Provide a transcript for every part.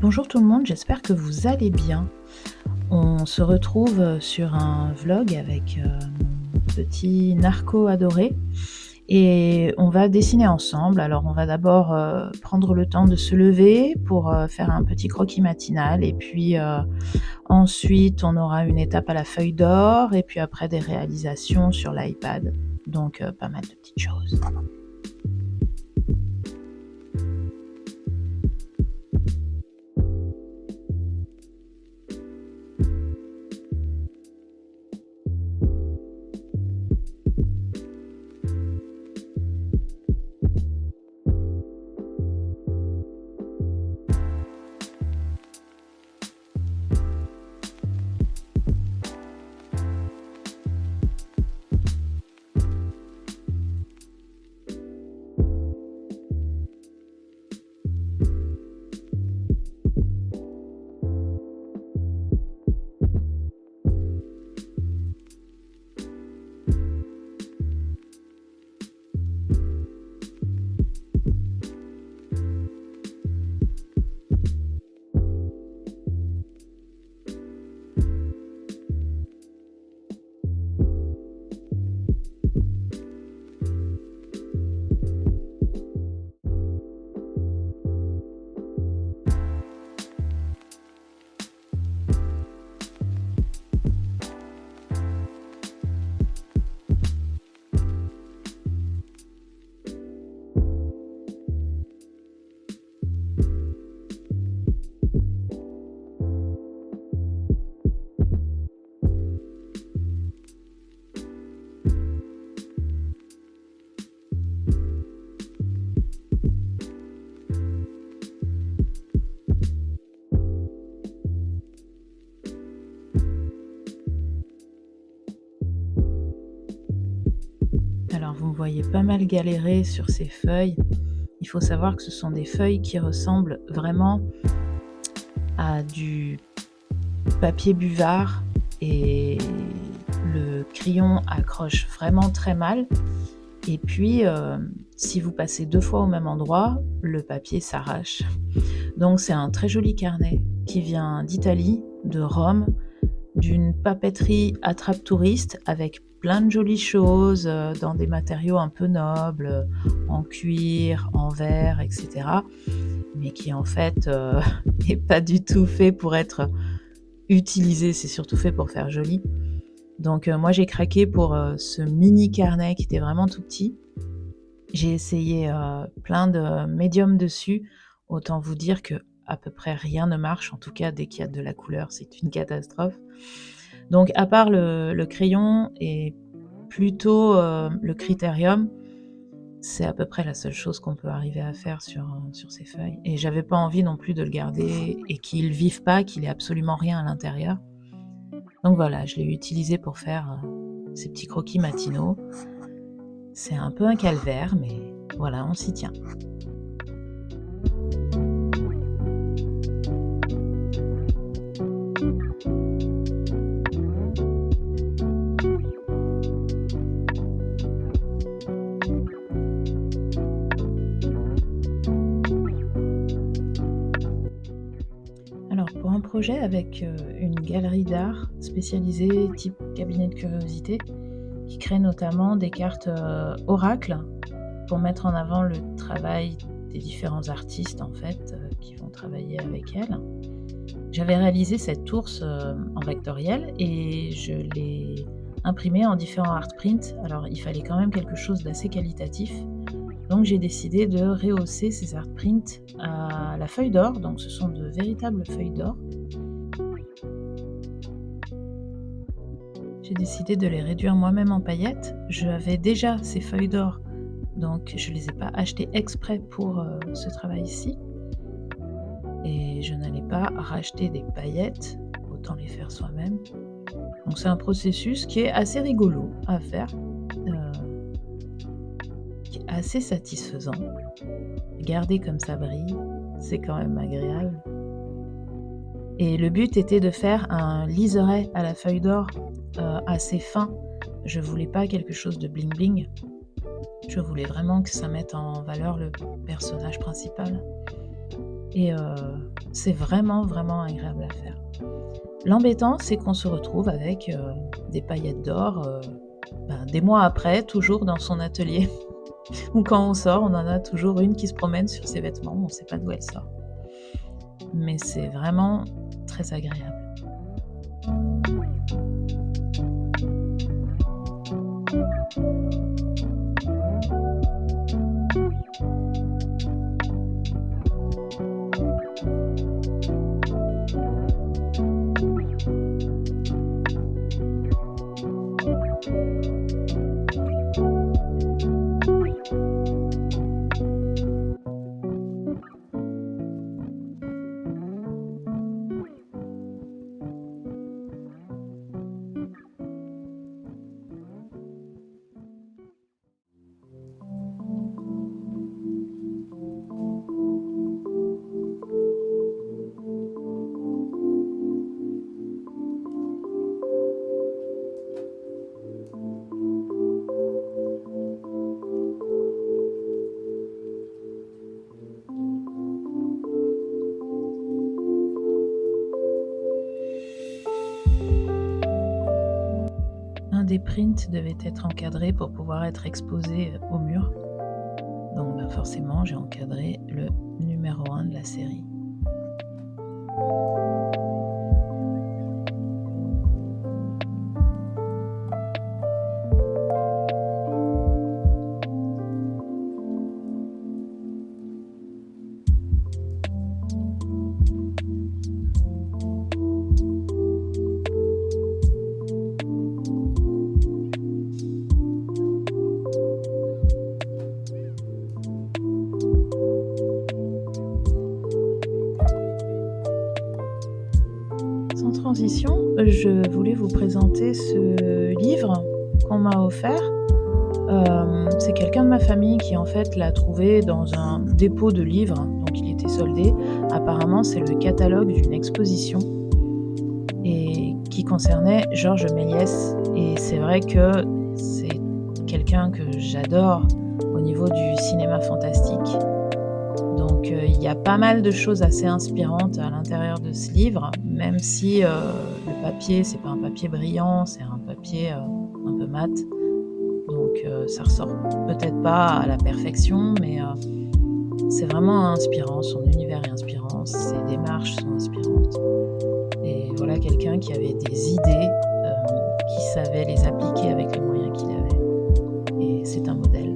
Bonjour tout le monde, j'espère que vous allez bien. On se retrouve sur un vlog avec mon petit narco adoré et on va dessiner ensemble. Alors on va d'abord prendre le temps de se lever pour faire un petit croquis matinal et puis ensuite on aura une étape à la feuille d'or et puis après des réalisations sur l'iPad. Donc pas mal de petites choses. Alors vous me voyez pas mal galérer sur ces feuilles. Il faut savoir que ce sont des feuilles qui ressemblent vraiment à du papier buvard et le crayon accroche vraiment très mal. Et puis, si vous passez 2 fois au même endroit, le papier s'arrache. Donc c'est un très joli carnet qui vient d'Italie, de Rome, d'une papeterie attrape-touriste avec plein de jolies choses, dans des matériaux un peu nobles, en cuir, en verre, etc. Mais qui en fait, est pas du tout fait pour être utilisé, c'est surtout fait pour faire joli. Donc moi j'ai craqué pour ce mini carnet qui était vraiment tout petit. J'ai essayé plein de médiums dessus, autant vous dire que à peu près rien ne marche, en tout cas dès qu'il y a de la couleur, c'est une catastrophe. Donc à part le crayon et plutôt le critérium, c'est à peu près la seule chose qu'on peut arriver à faire sur ces feuilles. Et j'avais pas envie non plus de le garder et qu'il vive pas, qu'il ait absolument rien à l'intérieur. Donc voilà, je l'ai utilisé pour faire ces petits croquis matinaux. C'est un peu un calvaire, mais voilà, on s'y tient. Alors pour un projet avec une galerie d'art spécialisée type cabinet de curiosité, qui crée notamment des cartes oracles pour mettre en avant le travail des différents artistes en fait qui vont travailler avec elle. J'avais réalisé cette ours en vectoriel et je l'ai imprimée en différents art prints. Alors il fallait quand même quelque chose d'assez qualitatif. Donc j'ai décidé de rehausser ces art prints à la feuille d'or. Donc ce sont de véritables feuilles d'or. J'ai décidé de les réduire moi-même en paillettes. J'avais déjà ces feuilles d'or, donc je ne les ai pas achetées exprès pour ce travail-ci. Et je n'allais pas racheter des paillettes, autant les faire soi-même. Donc c'est un processus qui est assez rigolo à faire, qui est assez satisfaisant. Garder comme ça brille, c'est quand même agréable. Et le but était de faire un liseré à la feuille d'or assez fin. Je voulais pas quelque chose de bling bling. Je voulais vraiment que ça mette en valeur le personnage principal. et c'est vraiment, vraiment agréable à faire. L'embêtant, c'est qu'on se retrouve avec, des paillettes d'or, des mois après, toujours dans son atelier. Ou quand on sort, on en a toujours une qui se promène sur ses vêtements, on ne sait pas d'où elle sort. Mais c'est vraiment très agréable. Un des prints devait être encadré pour pouvoir être exposé, au mur. Donc forcément, j'ai encadré le numéro 1 de la série. Sans transition, je voulais vous présenter ce livre qu'on m'a offert. C'est quelqu'un de ma famille qui, en fait, l'a trouvé dans un dépôt de livres, donc il était soldé. Apparemment, c'est le catalogue d'une exposition et qui concernait Georges Méliès, et c'est vrai que c'est quelqu'un que j'adore au niveau du cinéma fantastique. Donc il y a pas mal de choses assez inspirantes à l'intérieur de ce livre, même si, le papier, c'est pas un papier brillant, c'est un papier, un peu mat. Donc ça ressort peut-être pas à la perfection, mais c'est vraiment inspirant, son univers est inspirant, ses démarches sont inspirantes, et voilà quelqu'un qui avait des idées, qui savait les appliquer avec les moyens qu'il avait, et c'est un modèle.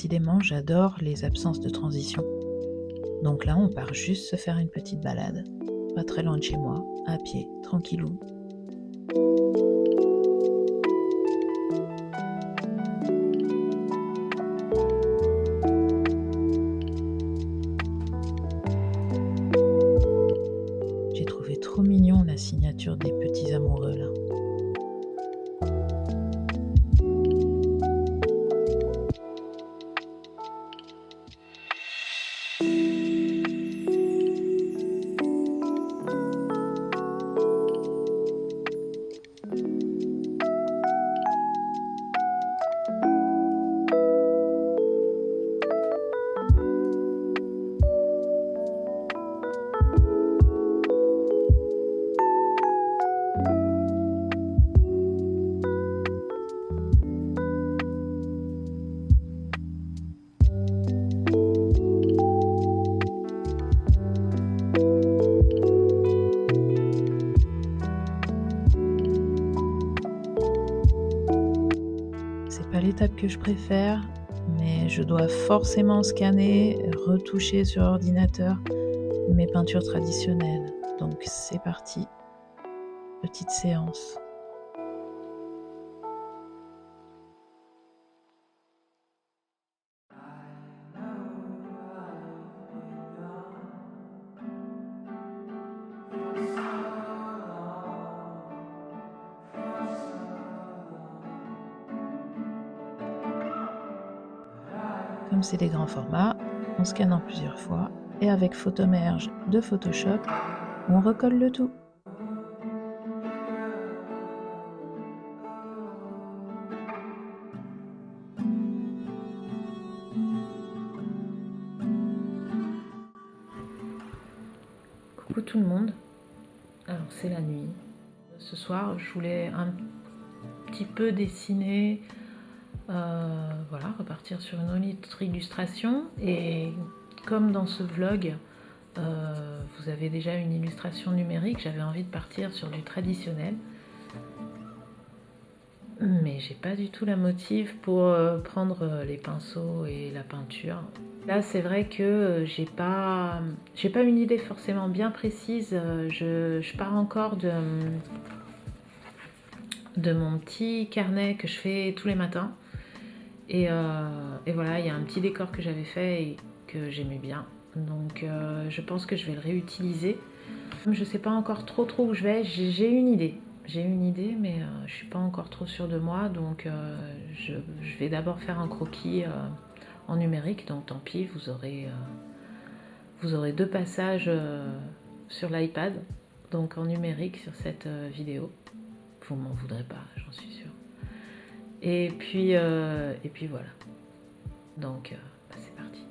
décidément, j'adore les absences de transition. Donc là, on part juste se faire une petite balade, pas très loin de chez moi, à pied, tranquillou. J'ai trouvé trop mignon la signature des petits amoureux là. C'est pas l'étape que je préfère, mais je dois forcément scanner, retoucher sur ordinateur mes peintures traditionnelles. Donc c'est parti, petite séance. Comme c'est des grands formats, on scanne en plusieurs fois et avec Photomerge de Photoshop, on recolle le tout. Coucou tout le monde, alors c'est la nuit. Ce soir, je voulais un petit peu dessiner, voilà, repartir sur une autre illustration. Et comme dans ce vlog, vous avez déjà une illustration numérique, j'avais envie de partir sur du traditionnel. Mais j'ai pas du tout la motive pour prendre les pinceaux et la peinture. Là, c'est vrai que j'ai pas une idée forcément bien précise. Je pars encore de mon petit carnet que je fais tous les matins. Et voilà, il y a un petit décor que j'avais fait et que j'aimais bien. Donc je pense que je vais le réutiliser. Je sais pas encore trop où je vais, j'ai une idée. J'ai une idée, mais je suis pas encore trop sûre de moi, donc je vais d'abord faire un croquis en numérique, donc tant pis, vous aurez 2 passages sur l'iPad, donc en numérique sur cette vidéo. Vous m'en voudrez pas, j'en suis sûre. Et puis voilà. Donc c'est parti.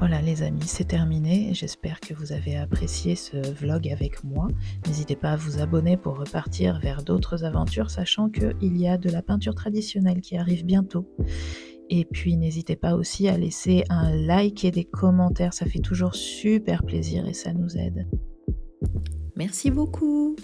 Voilà les amis, c'est terminé. J'espère que vous avez apprécié ce vlog avec moi. N'hésitez pas à vous abonner pour repartir vers d'autres aventures, sachant qu'il y a de la peinture traditionnelle qui arrive bientôt. Et puis n'hésitez pas aussi à laisser un like et des commentaires, ça fait toujours super plaisir et ça nous aide. Merci beaucoup.